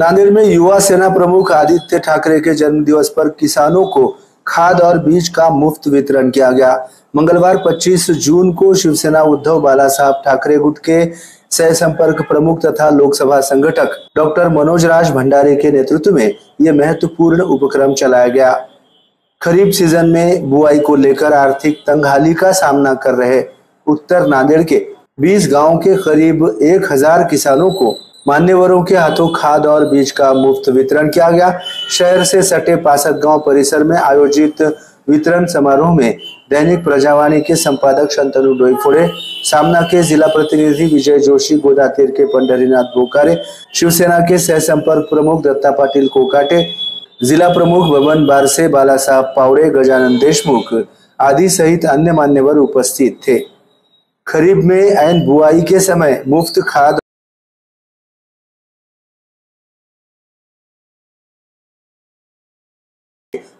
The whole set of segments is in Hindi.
नांदेड़ में युवा सेना प्रमुख आदित्य ठाकरे के जन्मदिवस पर किसानों को खाद और बीज का मुफ्त वितरण किया गया। मंगलवार 25 जून को शिवसेना उद्धव बालासाहब ठाकरे गुट के सह संपर्क प्रमुख तथा लोकसभा संगठक डॉक्टर मनोज राज भंडारी के नेतृत्व में यह महत्वपूर्ण उपक्रम चलाया गया। खरीफ सीजन में बुआई को लेकर आर्थिक तंगहाली का सामना कर रहे उत्तर नांदेड़ के 20 गांव के करीब 1000 किसानों को मान्यवरों के हाथों खाद और बीज का मुफ्त वितरण किया गया। शहर से सटे पासक गांव परिसर में आयोजित वितरण समारोह में दैनिक प्रजावाणी के संपादक शंतनु डोईफोड़े, सामना के जिला प्रतिनिधि विजय जोशी, गोदातीर के पंढरीनाथ बोकारे, शिवसेना के सह संपर्क प्रमुख दत्ता पाटिल कोकाटे, जिला प्रमुख बबन बारसे, बाला साहब पावड़े, गजानन देशमुख आदि सहित अन्य मान्यवर उपस्थित थे। खरीफ में ऐन बुआई के समय मुफ्त खाद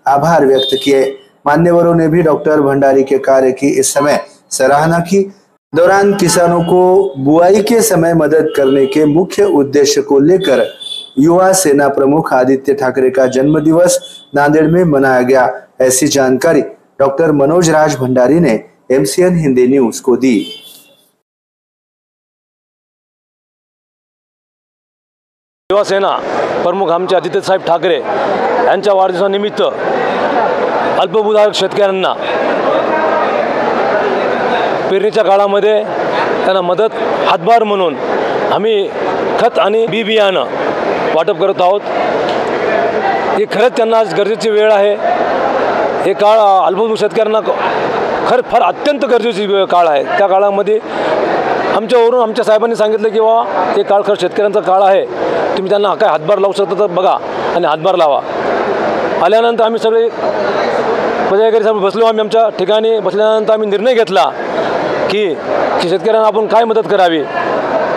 आभार व्यक्त किए। मान्यवरों ने भी डॉक्टर भंडारी के कार्य की इस समय सराहना की। दौरान किसानों को बुआई के समय मदद करने के मुख्य उद्देश्य को लेकर युवा सेना प्रमुख आदित्य ठाकरे का जन्मदिवस नांदेड़ में मनाया गया। ऐसी जानकारी डॉक्टर मनोज राज भंडारी ने MCN हिंदी न्यूज को दी। युवा सेना प्रमुख आमचे आदित्य साहेब ठाकरे यांच्या वाढदिवसानिमित्त अल्पभूधारक शेतकऱ्यांना पेरणीच्या काळामध्ये त्यांना मदत हातभार म्हणून आम्ही खत आणि बी बियाणं वाटप करत आहोत। हे खरंच त्यांना आज गरजेची वेळ आहे। हे काळ अल्पभूधारक शेतकऱ्यांना खरं फार अत्यंत गरजेची काळ आहे। त्या काळामध्ये आमच्यावरून आमच्या साहेबांनी सांगितलं की बाबा हे काळ खरं शेतकऱ्यांचा काळ आहे, तुम्ही त्यांना काय हातभार लावू शकता तर बघा आणि हातभार लावा। आल्यानंतर आम्ही सगळे पदाधिकारी साहेब बसलो। आम्ही आमच्या ठिकाणी बसल्यानंतर आम्ही निर्णय घेतला की शेतकऱ्यांना आपण काय मदत करावी।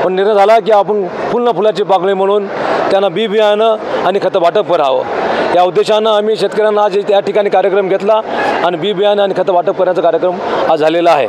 पण निर्णय झाला की आपण फुल ना फुलाची पाकळी म्हणून त्यांना बी बियाणं आणि खत वाटप करावं। या उद्देशानं आम्ही शेतकऱ्यांना आज या ठिकाणी कार्यक्रम घेतला आणि बी बियाणं आणि खत वाटप करण्याचा कार्यक्रम आज झालेला आहे।